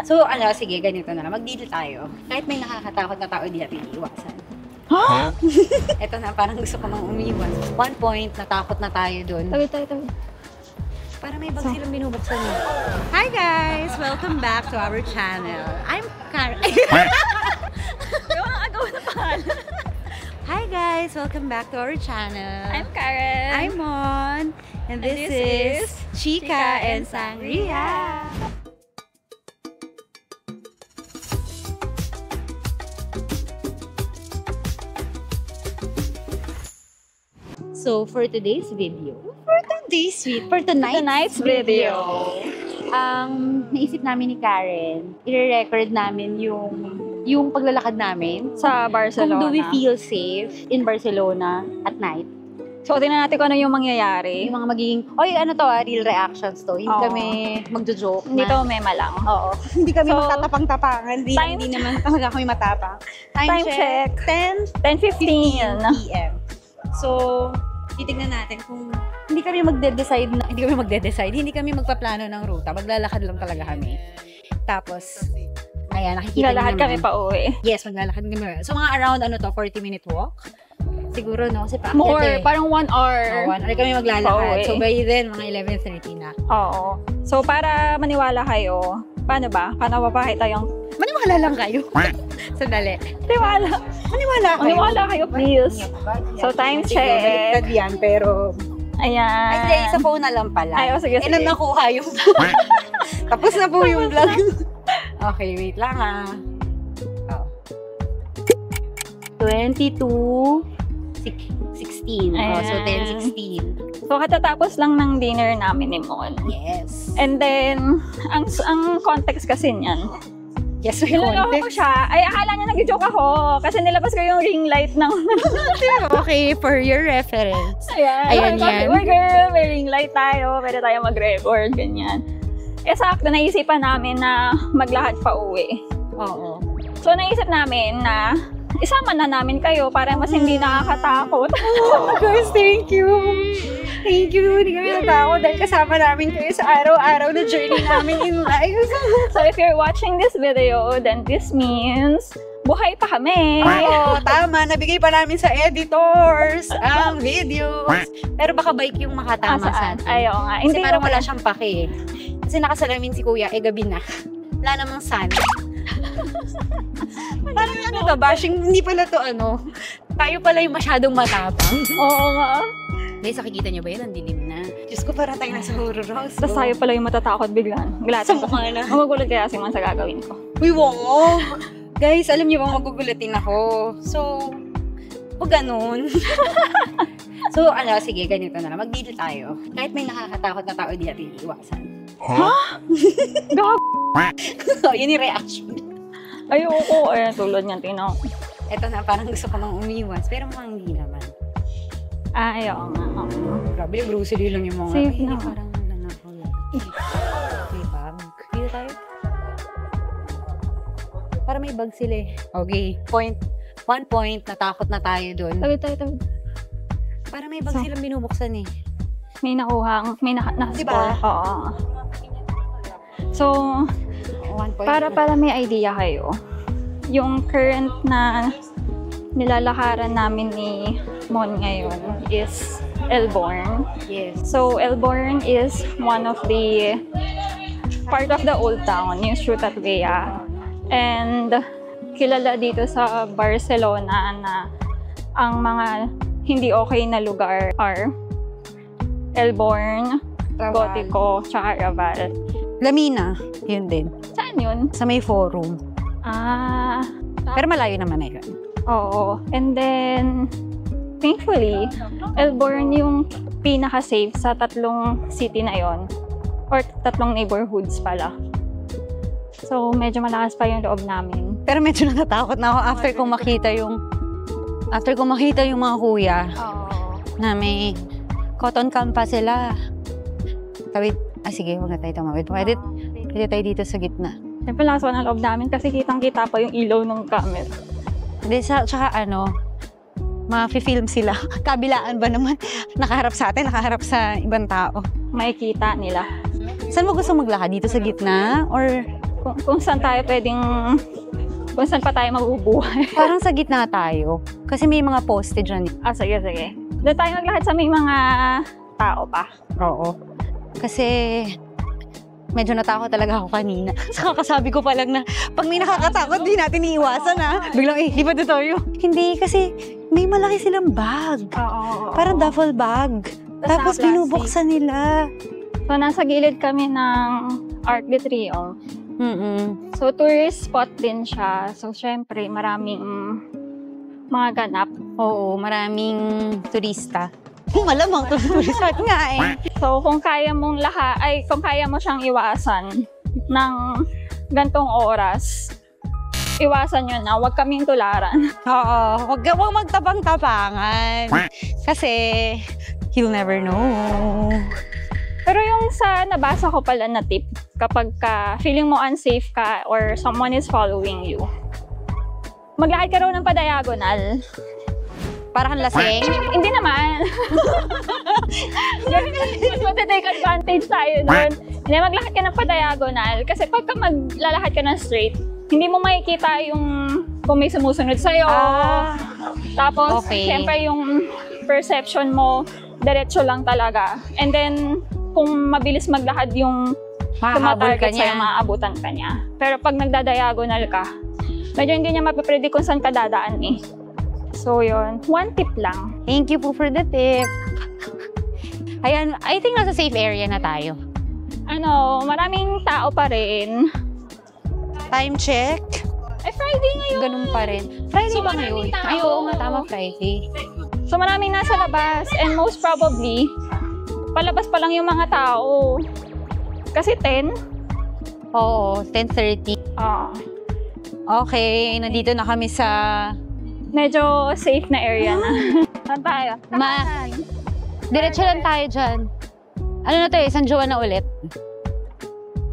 So, sige, ganito na lang. Mag-deal tayo. Kahit may nakakatakot na tao, di natin iiwasan. Ha? Ito na, parang gusto ko mang umiwas. 1 point, natakot na tayo dun. Tabi. Para may bag silang binubuksan mo. Hi guys! Welcome back to our channel. I'm Karen. Hi guys! Welcome back to our channel. I'm Karen. I'm Mon. And this is Chika and Sangria. So, for today's video, for tonight's video, naisip namin ni Karen, i-record namin yung paglalakad namin Sa Barcelona. Kung do we feel safe in Barcelona at night. So, tingnan natin kung ano yung mangyayari. Yung mga magiging, real reactions to. Hindi kami magjo-joke. Hindi to mema lang. Oo. Hindi kami So, magtatapang-tapangan. Hindi naman talaga kami matapang. Time check. 10:15 PM. So, titignan natin kung hindi kami magpaplano ng ruta. Maglalakad lang talaga kami. Tapos, ayan, nakikita niyo Lalakad naman. kami pa uwi. Yes, maglalakad kami. So, mga around, 40-minute walk. Siguro, no? Kasi paakyat More, parang 1 hour. 1 hour kami maglalakad. Pauwi. So, by then, mga 11:30 na. Oo. So, para maniwala kayo, paano ba? Paano mapakita yung... Maniwala lang kayo. Sandali. Maniwala kayo, please. So, time check. Baliktad yan, pero... Ayan. Ay, sa phone na lang pala. Ay, sige. Nang nakuha yung... Tapos na po yung vlog. Okay, wait lang Oh. 22:16. So 10:16. So, katatapos lang ng dinner namin ni Mon. Yes. And then, ang context kasi niyan, Yes, may niloloko ko context. siya. Ay, akala niya nag-joke ako. Kasi nilabas ko yung ring light ng... Okay, for your reference. Ayan yan. Uy, girl, may ring light tayo. Pwede tayo mag-record, ganyan. Sakto, naisipan namin na maglakad pa uwi. Oo. So, naisip namin na isama na namin kayo para mas hindi nakakatakot. Oh, guys, thank you. Thank you. Hindi kami natakot dahil kasama namin kayo sa araw-araw na journey namin in life. So, if you're watching this video, then this means buhay pa kami. Oo, tama. Nabigay pa namin sa editors ang videos. Pero baka bike yung makatama sa atin. Ayaw nga. Kasi Hindi parang wala siyang pake. Kasi nakasalamin si kuya, gabi na. Wala namang sun. Parang bashing, hindi pala to tayo pala yung masyadong matapang. Oo nga. Guys, nakikita niyo ba yun? Ang dilim na. Diyos ko, para tayo nasa horror house. Tapos tayo pala yung matatakot biglaan. Sa mukha na. Magugulat kaya si Man sa gagawin ko. Uy, wow! Guys, alam niyo bang magugulatin ako? So, huwag ganun. So, sige, ganito na lang. Mag-deal tayo. Kahit may nakakatakot na tao, di natin iiwasan. Gag! Yun yung reaction. Ayoko. Tulad niyan, tinaw. Ito na, parang gusto ko mang umiwas. Pero mukhang hindi naman. Ayaw nga. Grabe, Bruce Lee lang yung mga... Safe na. Parang nanakaw lang. May bag. Dito tayo. Para may bag sila eh. Okay. 1 point, natakot na tayo dun. Tabi. Para may bag silang binubuksan eh. May nakuha. May nakascore. Diba? Oo. So, 1 point. para may idea kayo, yung current na nilalakaran namin ni Mon ngayon is Elborn. Yes. So, Elborn is one of the part of the old town, yung Ciutat Vella. And kilala dito sa Barcelona na ang mga hindi okay na lugar are Elborn, Gotico, tsaka Raval. Lamina, yun din. Saan yun? Sa may forum. Pero malayo naman na yun. Oo. And then, thankfully, Elborn yung pinaka-safe sa 3 city na yon, or 3 neighborhoods pala. So, medyo malakas pa yung loob namin. Pero medyo natatakot na ako after kong makita yung mga kuya na may cotton camp pa sila. Tawid. Sige, huwag na tayo tumawid. Pwede tayo dito sa gitna. Siyempre, lakas pa ng loob namin kasi kitang-kita pa yung ilaw ng camera. Hindi, tsaka ma-film sila. Kabilaan ba naman? Nakaharap sa atin, nakaharap sa ibang tao. Makikita nila. Saan mo gusto maglakad? Dito sa gitna? Or kung saan tayo kung saan pa tayo mabubuhay. Parang sa gitna tayo. Kasi may mga poste dyan. Sige, sige. Doon tayo maglakad sa may mga tao pa. Oo. Kasi medyo natakot talaga ako kanina. Saka kasabi ko pa lang na pag may nakakatakot, di natin iiwasan Biglang di ba tayo? Hindi, kasi may malaki silang bag. Oo. Parang duffel bag. Tapos binubuksan nila. So, nasa gilid kami ng Arc de Triomphe. So, tourist spot din siya. So, syempre, maraming mga ganap. Oo, maraming turista. Malamang turista nga So, kung kaya mo siyang iwasan ng gantong oras, iwasan yun na. Huwag kaming tularan. Oo, huwag magtabang-tabangan. Kasi, you'll never know. Pero yung sa nabasa ko pala na tip, kapag feeling mo unsafe ka or someone is following you, maglakad ka raw ng pa-diagonal. Para kang lasing? Hindi naman. Mag-take advantage tayo nun. Hindi, maglakad ka ng pa-diagonal. Kasi pagka maglalakad ka ng straight, hindi mo makikita yung kung may sumusunod sa'yo. Tapos, syempre yung perception mo, diretso lang talaga. And then, kung mabilis maglakad yung tumatarget sa'yo, maaabutan ka niya. Pero pag nagda-diagonal ka, medyo hindi niya mapipredict kung saan ka dadaan So, yun. One tip lang. Thank you po for the tip. Ayan, I think nasa safe area na tayo. Maraming tao pa rin. Time check. Friday ngayon. Ganun pa rin. Friday So, ba ngayon? tao. Ay, oo nga, tama, Friday. So, maraming nasa labas. And most probably, palabas pa lang yung mga tao. Kasi 10? Oo, 10:30. Okay, nandito na kami sa medyo safe na area na. Saan tayo? Diretso lang tayo dyan. Ano na to San Juan na ulit.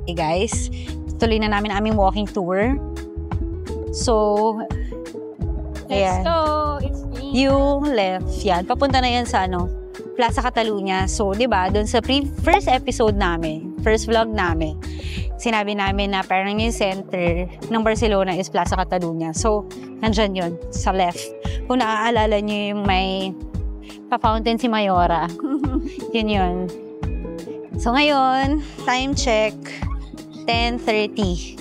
Okay guys, tuloy na namin aming walking tour. So, Let's ayan. go. It's me. Yung left, yan. Papunta na yan sa Plaza Catalunya. So, di ba, doon sa first episode namin, first vlog namin, sinabi namin na parang yung center ng Barcelona is Plaza Catalunya. So, nandyan yun, sa left. Kung naaalala nyo yung may pa-fountain si Mayora. Yun. So, ngayon, time check, 10:30.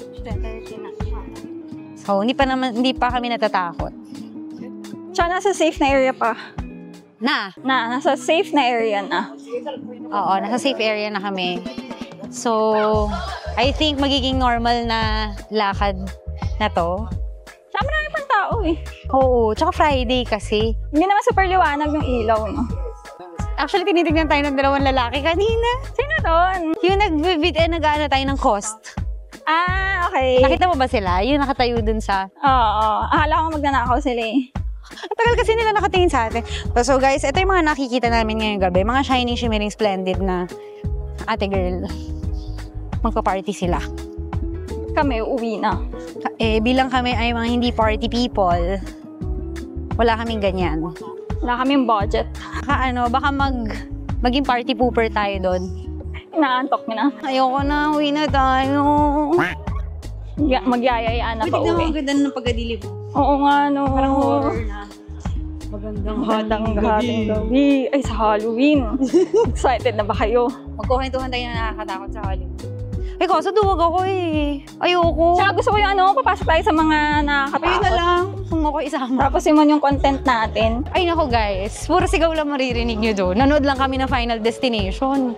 So, hindi pa kami natatakot. Tsaka nasa safe na area pa. Nasa safe na area na. Oo, nasa safe area na kami. So, I think magiging normal na lakad na to. Tsaka marami pang tao Oo, tsaka Friday kasi. Hindi naman super liwanag yung ilaw, no? Actually, tinitignan tayo ng dalawang lalaki kanina. Sino doon? Yung nag-aano tayo ng cost. Okay. Nakita mo ba sila? Yung nakatayo dun sa... Oo. Akala ko magnanakaw sila Ang tagal kasi nila nakatingin sa atin. So guys, ito yung mga nakikita namin ngayong gabi. Mga shining, shimmering, splendid na ate girl. Magpa-party sila. Kami, uwi na. Bilang kami ay mga hindi party people, wala kaming ganyan. Wala kaming budget. Baka maging party pooper tayo doon. Inaantok na. Ayoko na, uwi na tayo. Magyayayaan na pa uwi. Ang ganda ng pagkadilip. Oo nga, no. Parang horror na. Magandang gabi. Ay, sa Halloween. Excited na ba kayo? Magkukwentuhan tayo na nakakatakot sa Halloween. Kaso duwag ako Ayoko. Tsaka gusto ko yung papasok tayo sa mga nakakatakot. Ayun na lang, kung ako isama. Tapos yung content natin. Ay nako guys, puro sigaw lang maririnig nyo doon. Nanood lang kami ng Final Destination.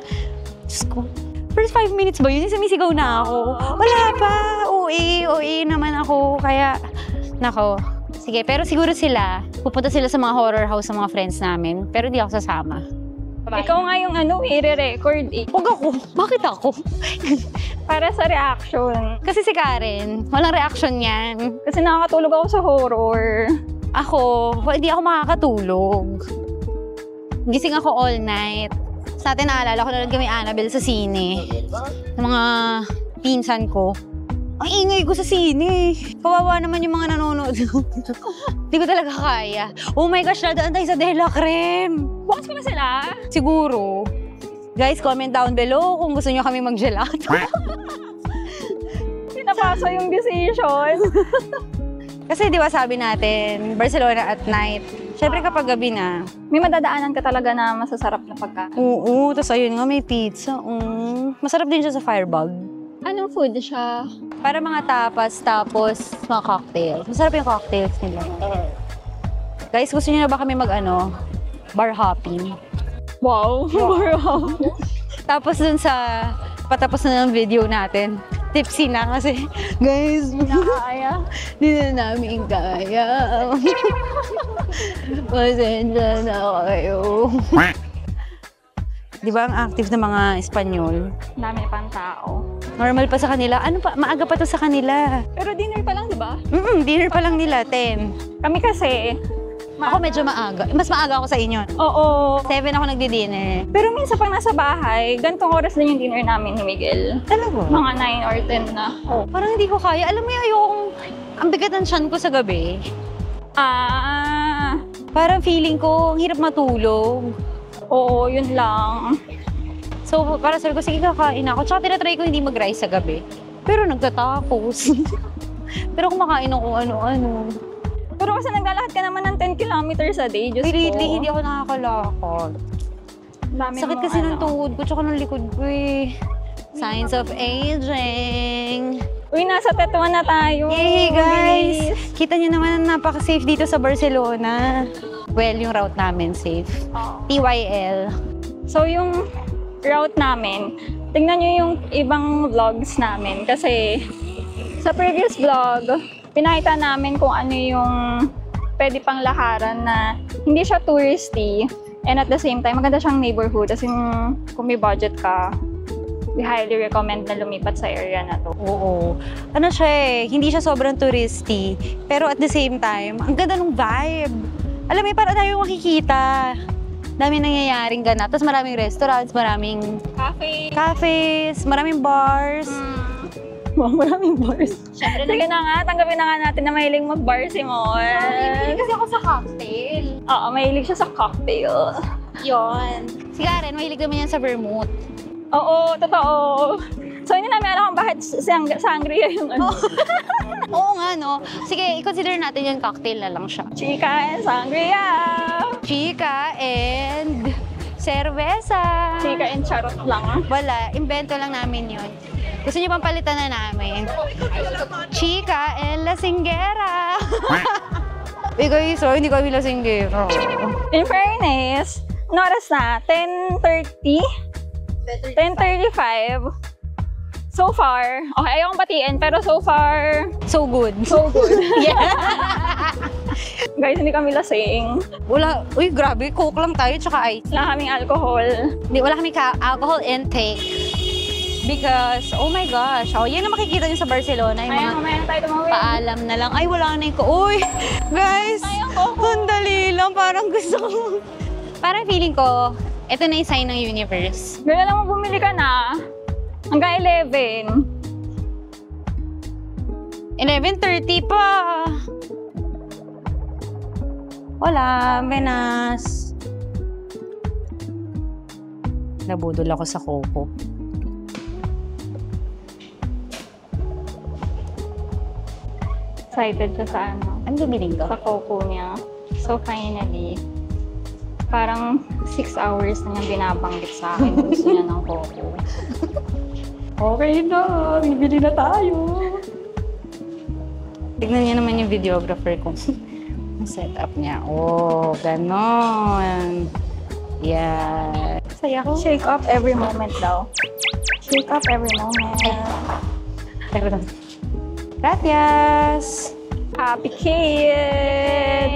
Diyos ko. First 5 minutes ba yun? Sumisigaw na ako. Wala pa. OA naman ako. Kaya, nako. Sige, pero siguro pupunta sila sa mga horror house sa mga friends namin. Pero di ako sasama. Bye. Ikaw nga yung i-record Huwag ako. Bakit ako? Para sa reaction. Kasi si Karen, walang reaction yan. Kasi nakakatulog ako sa horror. Ako, hindi ako makakatulog. Gising ako all night. Sa atin naalala ko, nanood kami Annabelle sa sine. Ng mga pinsan ko. Ang ingay ko sa sine. Kawawa naman yung mga nanonood. Hindi ko talaga kaya. Oh my gosh, nadaan tayo sa Dela Creme. Bukas pa na sila? Siguro. Guys, comment down below kung gusto nyo kami mag-gelato. Hindi na pumasa yung decision. Kasi di ba sabi natin, Barcelona at night. Siyempre kapag gabi na. May madadaanan ka talaga na masasarap na pagkain. Oo, tapos ayun nga, may pizza. Masarap din siya sa Firebug. Anong food siya? Para mga tapas, tapos mga cocktails. Masarap yung cocktails nila. Guys, gusto niyo na ba kami bar hopping? Wow! Wow. Tapos dun sa patapos na ng video natin, tipsy na kasi, guys, Nakakaya. di na namin kaya. Pasensya na kayo. Di ba ang active na mga Espanyol? Dami pang tao. Normal pa sa kanila. Ano pa? Maaga pa to sa kanila. Pero dinner pa lang, di ba? Dinner pa lang nila, 10. Kami kasi, Ako medyo maaga. Mas maaga ako sa inyo. oo. 7 ako nagdi-dinner. Pero minsan pag nasa bahay, gantong oras din yung dinner namin ni Miguel. Talaga? Mga 9 or 10 na. Oh, parang hindi ko kaya. Alam mo yung ang bigat ng tiyan ko sa gabi. Parang feeling ko, ang hirap matulog. Oo, yun lang. So, para sabi ko, sige kakain ako. Tsaka tinatry ko hindi mag-rice sa gabi. Pero nagtatapos. Pero kumakain ako ano-ano. Pero kasi naglalakad ka naman ng 10 kilometers a day, Diyos ko. Lately, hindi ako nakakalakad. Dami Sakit mong kasi ng tuhod ko, tsaka ng likod ko eh. Signs of aging. Uy, nasa Tetuan na tayo. Yay, guys! Bilis. Kita niyo naman na napaka-safe dito sa Barcelona. Well, yung route namin safe. Oo. TYL. So, yung route namin, tingnan nyo yung ibang vlogs namin. Kasi, sa previous vlog, pinakita namin kung ano yung pwede pang lakaran na hindi siya touristy and at the same time, maganda siyang neighborhood. As in, kung may budget ka, we highly recommend na lumipat sa area na to. Oo. Ano siya eh, hindi siya sobrang touristy. Pero at the same time, ang ganda ng vibe. Alam mo, parang tayo makikita. Daming nangyayaring ganap. Tapos maraming restaurants, maraming cafes, maraming bars. Wow, maraming bars. Siyempre, Sige na nga, tanggapin na nga natin na mahilig mag-bar si Mon. kasi ako sa cocktail. Oo, mahilig siya sa cocktail. Yon. Si Karen, mahilig naman yan sa vermouth. Oo, totoo. So, hindi namin alam kung bakit sangria yung ano. Oo nga, no? Sige, i-consider natin yung cocktail na lang siya. Chica and sangria. Chica and cerveza. Chica and charot lang. Wala, invento lang namin yun. Gusto niyo bang palitan na namin? Chica and lasinggera. Guys, hindi kami lasinggera. In fairness, oras na, 10:30? 10:35. So far, okay, ayokong batiin, pero so far, So good. so good. Yeah. Guys, hindi kami lasing. Wala, uy, grabe, coke lang tayo, tsaka ice. Wala kaming alcohol. Hindi, wala kami alcohol intake. Because, oh my gosh, yan ang makikita niyo sa Barcelona, yung Ayan, mga mamaya na tayo tumawin. paalam na lang. Ay, wala na yung uy, guys, Ayun ko. ang dali lang, parang gusto ko. Parang feeling ko, ito na yung sign ng universe. Gaya lang mo, bumili ka na. Hanggang 11. 11:30 pa. Wala, Benas. Nabudol ako sa Coco. Excited siya sa ano, Ano bibiling ko? sa Coco niya. So finally, parang 6 hours na niya binabanggit sa akin. Gusto niya ng Coco. Okay na, bibili na tayo. Tignan niyo naman yung videographer ko. Ang setup niya. Oh, ganon. Yeah. Saya ko. Shake up every moment daw. Shake up every moment. Perdón. Gracias. Happy kid!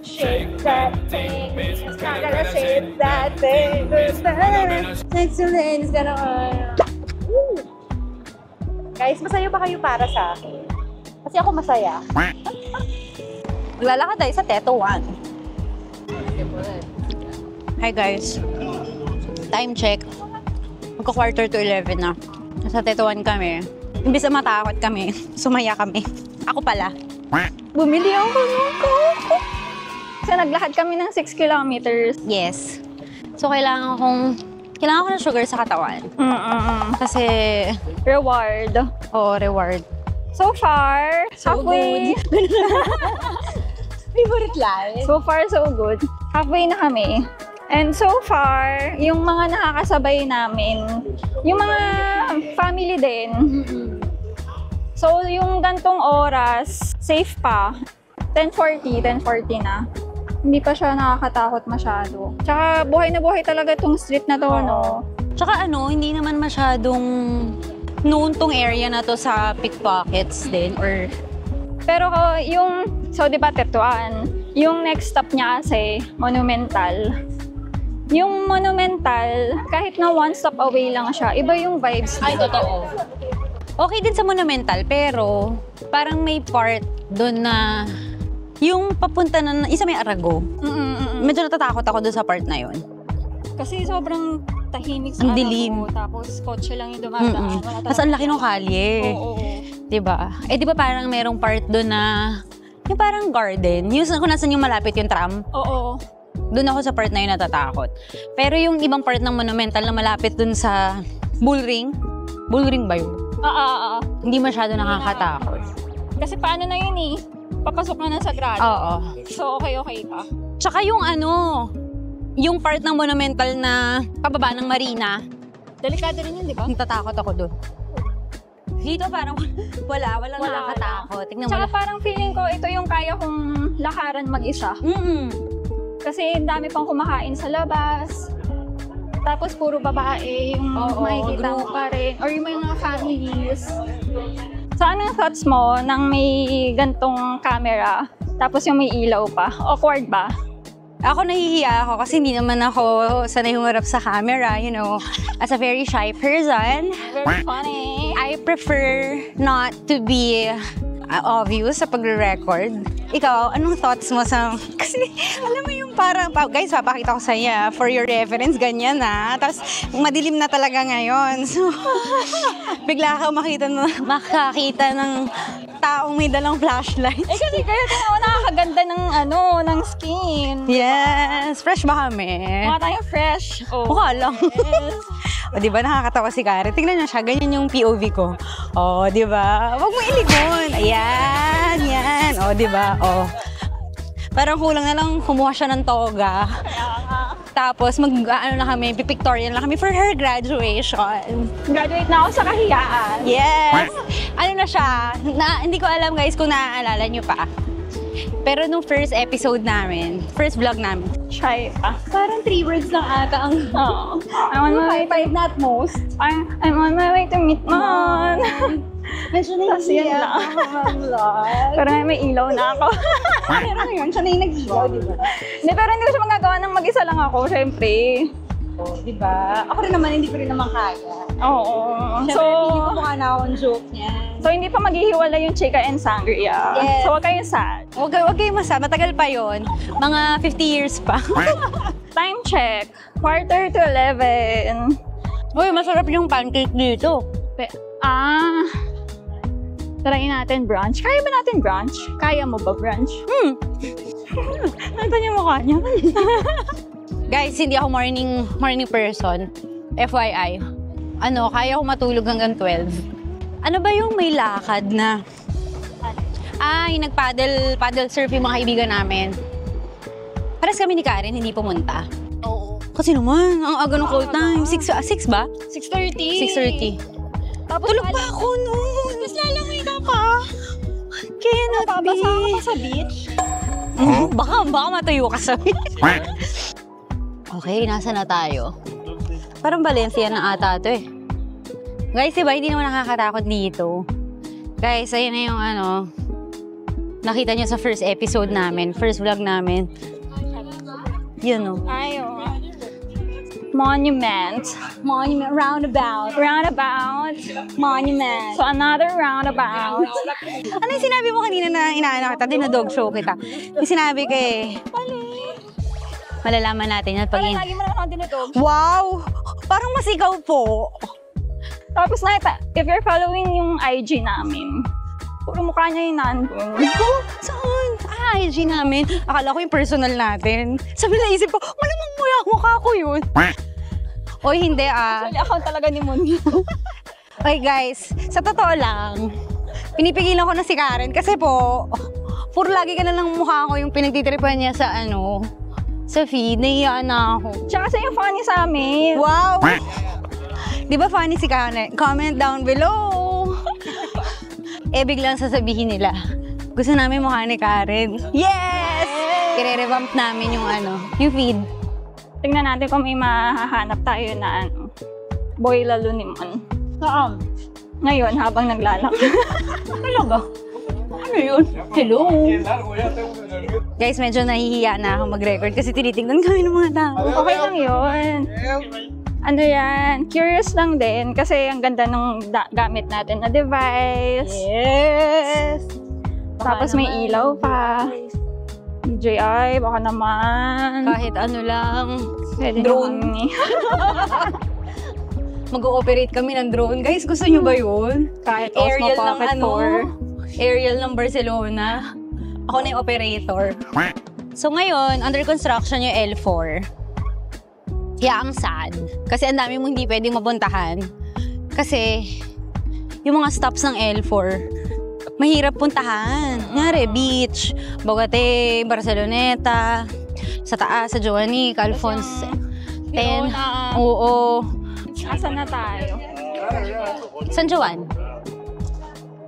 Shake that thing, it's not gonna shake that thing. Next to the end is gonna... Guys, masaya ba kayo para sa akin? Kasi ako masaya. Maglalakad tayo sa Tetuan. Hi guys. Time check. Magka-quarter to 11 na. Nasa Tetuan kami. Imbis na matakot kami, sumaya kami. Ako pala. Bumili ako ng Coco. Kasi naglakad kami ng 6 kilometers. Yes. So, kailangan kong kailangan ko ng sugar sa katawan. Kasi, Reward. reward. So far, halfway. Favorite life. So far, so good. Halfway na kami. And so far, yung mga nakakasabay namin, yung mga family din. So, yung gantong oras, safe pa. 10:40 na. Hindi pa siya nakakatakot masyado. Tsaka, buhay na buhay talaga tong street na to, no? Tsaka hindi naman masyadong known tong area na to sa pickpockets din or Pero so di ba Tetuan, yung next stop niya kasi Monumental. Yung Monumental, kahit na one stop away lang siya, iba yung vibes. Ay, totoo. Okay din sa Monumental, pero parang may part doon na yung papunta na isa may Arago. Medyo natatakot ako doon sa part na yun. Kasi sobrang tahimik sa Ang dilim. tapos kotse lang yung dumadaan. Tapos ang laki ng kalye. Oo. Diba? Di ba parang merong part doon na yung parang garden. Yung kung nasan yung malapit yung tram. Oo. Doon ako sa part na yun natatakot. Pero yung ibang part ng Monumental na malapit doon sa Bullring ba yun? Hindi masyado nakakatakot. Kasi paano na yun eh? Papasok na sa grado. Oo. So okay ka. Tsaka yung yung part ng Monumental na pababa ng Marina. Delikado rin yun, di ba? Natatakot ako doon. Dito parang walang nakakatakot. Tignan mo Tsaka lang. parang feeling ko ito yung kaya kong lakaran mag-isa. Kasi ang dami pang kumakain sa labas. Tapos puro babae yung makikita mo pa rin. Or yung mga families. So anong thoughts mo nang may gantong camera? Tapos yung may ilaw pa? Awkward ba? Ako nahihiya ako kasi hindi naman ako sanay humarap sa camera, as a very shy person. Very funny. I prefer not to be obvious sa pagre-record. Ikaw, anong thoughts mo sa... Kasi, alam mo yung parang... Guys, papakita ko sa iyo, for your reference, ganyan na. Tapos, madilim na talaga ngayon. So, bigla ka makakita ng taong may dalang flashlight. Kasi kayo nakakaganda ng skin. Yes! Fresh ba kami? Mukha tayong fresh. Mukha lang. Yes. O, di ba nakakatawa si Karen? Tingnan niyo siya, ganyan yung POV ko. O, di ba? Huwag mo iligon. Ayan, yan. O, di ba? O. Parang kulang na lang kumuha siya ng toga. Tapos, na kami, pipictorial na kami for her graduation. Graduate na ako sa kahiyaan. Yes! Ano na siya? Hindi ko alam guys kung naaalala niyo pa. Pero nung first episode namin, first vlog namin, Shy pa. parang 3 words lang ata ang... Oo. I'm on my way to not most. I'm on my way to meet Mon. Medyo Tas yun lang. Pero may ilaw na ako. Pero ngayon, siya na yung nag-ilaw, di ba? Hindi, pero hindi ko siya magagawa ng mag-isa lang ako, syempre. Di ba? Ako rin naman, hindi ko rin naman kaya. Oo. Siyempre, hindi ko mukha na akong joke niyan. So, hindi pa maghihiwala yung chika and sangria. Yes. So, huwag kayong sad. Huwag kayong masama, matagal pa yon. Mga 50 years pa. Time check. 10:45. Uy, masarap yung pancake dito. Tarayin natin brunch. Kaya ba natin brunch? Kaya mo ba brunch? Ano yung mukha niya? Guys, hindi ako morning person. FYI. Kaya ko matulog hanggang 12. Ano ba yung may lakad na? Yung nag-paddle surf yung mga kaibigan namin. Pares kami ni Karen, hindi pumunta. Oo. Kasi naman, ang aga ng call time. 6 ba? 6:30. 6:30. Tapos Tulog pa ako noon. Tapos lalangoy ka pa. Cannot be. Basa ka pa sa beach. Baka matuyo ka sa beach. Okay, nasa na tayo? Parang Valencia na ata ito eh. Guys, diba, hindi naman nakakatakot dito. Guys, ayun na yung nakita nyo sa first episode namin, first vlog namin. Yun o. Monument. Roundabout. Monument. So, another roundabout. Ano yung sinabi mo kanina na inaano kita? Dinodog show kita. Yung sinabi ko eh. Malalaman natin yan pag Lagi mo naman ako dinudog. Wow! Parang mas ikaw po. Tapos nakita, if you're following yung IG namin, puro mukha niya yung nandun. Saan? IG namin. Akala ko yung personal natin. Sabi na isip ko, malamang mukha ko yun. Oy, hindi ah. Actually, account talaga ni Mon. Oy guys, sa totoo lang, pinipigilan ko na si Karen kasi po, puro lagi ka na lang mukha ko yung pinagtitripan niya sa sa feed. Naiiyaan na ako. Tsaka kasi yung funny sa amin. Wow! Di ba funny si Karen? Comment down below. Biglang sasabihin nila, gusto namin mukha ni Karen. Yes! I-revamp namin yung yung feed. Tingnan natin kung may mahahanap tayo na boy lalo ni Mon. Saan? Ngayon, habang naglalak. Talaga? Ano yun? Hello? Guys, medyo nahihiya na ako mag-record kasi tinitingnan kami ng mga tao. Okay lang yun. Ano yan, curious lang din kasi ang ganda ng gamit natin na device. Yes! Tapos may ilaw pa. DJI, baka naman. Kahit ano lang. Pwede Drone. naman Mag-ooperate kami ng drone. Guys, gusto nyo ba yun? kahit Aerial Osmo ng Pocket 4. Aerial ng Barcelona. Ako na yung operator. So ngayon, under construction yung L4. Kaya ang sad. Kasi ang dami mong hindi pwedeng mapuntahan. Kasi yung mga stops ng L4, mahirap puntahan. Ngari, beach, Bogate, Barceloneta, sa taas, sa Joanic, Alphonse, 10. Oo. Asan na tayo? San Juan?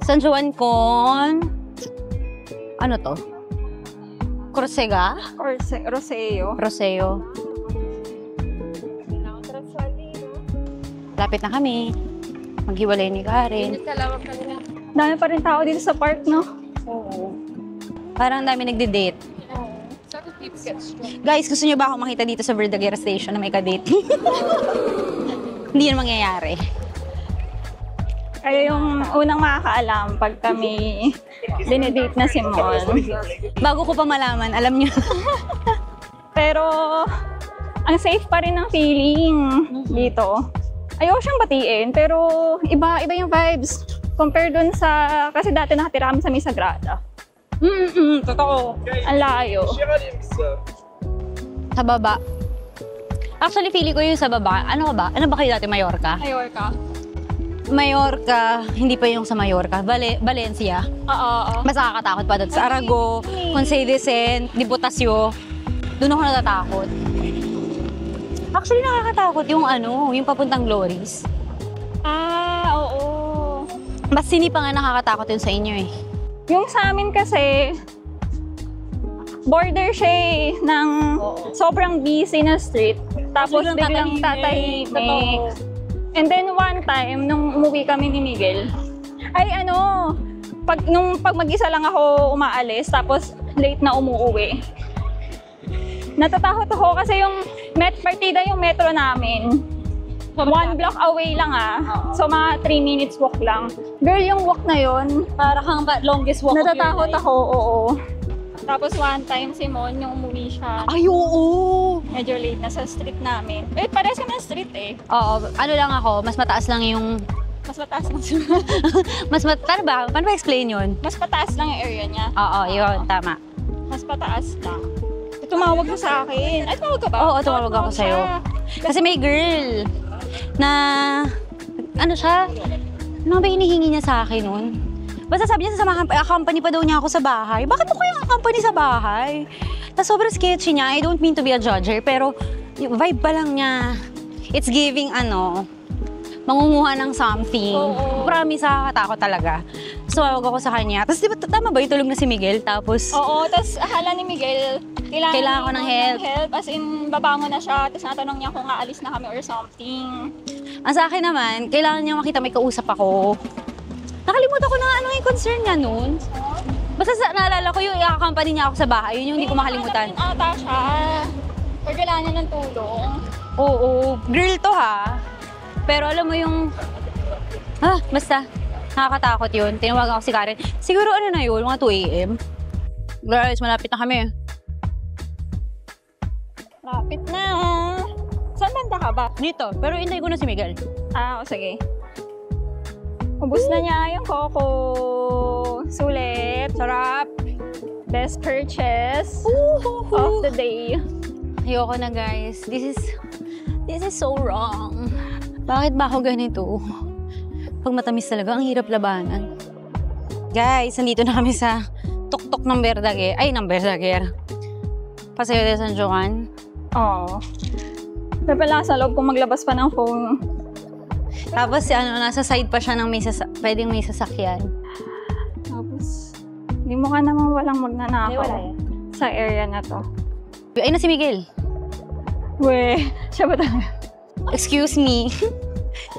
San Juan con... Ano to? Corsega? Roseo. Roseo. Lapit na kami. Maghiwalay ni Karen. Dami pa rin tao dito sa park, no? Oo. Parang dami nagde-date. Guys, gusto niyo ba ako makita dito sa Verdaguer Station na may ka-date? Hindi yun mangyayari. Kayo yung unang makakaalam pag kami dinidate na si Mon. Bago ko pa malaman, alam niyo. Pero, ang safe pa rin ng feeling dito. Ayoko siyang batiin, pero iba yung vibes. Compare dun sa, kasi dati nakatira kami sa May Sagrada. Totoo. Ang layo. Sa baba. Actually, feeling ko yung sa baba. Ano ba? Ano ba kayo dati, Mallorca? Mallorca. Mallorca, hindi pa yung sa Mallorca. Valencia. Oo. Mas nakakatakot pa doon. Sa Arago, Consell de Cent, Diputacio. Doon ako natatakot. Actually, nakakatakot yung yung papuntang Glories. Oo. Mas hindi pa nga nakakatakot yun sa inyo eh. Yung sa amin kasi, border siya ng sobrang busy na street. Tapos biglang tatahimik. And then one time, nung umuwi kami ni Miguel, pag mag-isa lang ako umaalis, tapos late na umuwi. Natatakot ako kasi yung partida yung metro namin. 1 block away lang So mga 3 minutes walk lang. Girl, yung walk na yun, Parang longest walk natatakot ako, oo. Tapos one time si Mon, yung umuwi siya, Ay, oo! medyo late na sa street namin. Parehas kami ng street eh. Oo, ano lang ako, mas mataas lang yung... Mas mataas lang Paano ba explain yun? Mas mataas lang yung area niya. Oo, yun, tama. Mas pataas lang. Tumawag ka sa akin. Ay, tumawag ka ba? Oo, tumawag ako sa'yo. Kasi may girl na... Ano siya? Ano ba hinihingi niya sa akin nun? Basta sabi niya, accompany pa daw niya ako sa bahay. Bakit mo kaya accompany sa bahay? Tapos sobrang sketchy niya. I don't mean to be a judger, pero yung vibe pa lang niya, it's giving mangunguha ng something. Oo. Promise, nakakatakot talaga. So, tawag ako sa kanya. Tapos, di ba, tama ba, itulog na si Miguel? Tapos, Oo, tapos akala ni Miguel, Kailangan ko ng help. As in, babangon na siya, tapos natanong niya kung aalis na kami or something. ang sa akin naman, kailangan niya makita may kausap ako. Nakalimutan ko na ano yung concern niya nun. Basta naalala ko yung i-accompany niya ako sa bahay. Yun yung hindi ko makalimutan. May ata siya. Or kailangan niya ng tulong. Oo, girl to ha. Pero alam mo yung... basta. Nakakatakot yun. Tinawagan ko si Karen. Siguro ano na yun, mga 2 a.m. Guys, malapit na kami. Lapit na. Saan banda ka ba? Dito, pero intay ko na si Miguel. Sige. Ubus na niya yung Coco. Sulit. Sarap. Best purchase of the day. Ayoko na guys. This is This is so wrong. Bakit ba ako ganito? Pag matamis talaga, ang hirap labanan. Guys, nandito na kami sa tuktok ng Verdaguer. Ay, ng Verdaguer. Paseo de San Juan. Oo. Pero pala sa loob kung maglabas pa ng phone. Tapos, nasa side pa siya ng pwedeng may sasakyan. Tapos, hindi mo ka naman walang magnanakaw sa area na to. Ay, na si Miguel. We, siya ba talaga? Excuse me.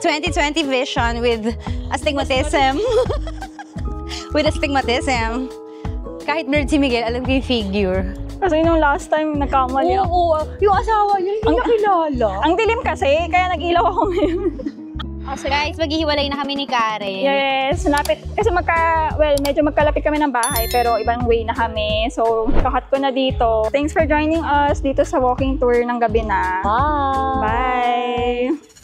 2020 vision with astigmatism. With astigmatism. Kahit blurred si Miguel, alam ko yung figure. Kasi nung last time, nagkamali ako. Oo, yung asawa niya, hindi nakilala. Ang dilim kasi, kaya nag-ilaw ako ngayon. So guys, maghihiwalay na kami ni Karen. Yes, lapit. Kasi medyo magkalapit kami ng bahay, pero ibang way na kami. So, kakat ko na dito. Thanks for joining us dito sa walking tour ng gabi na. Bye! Bye!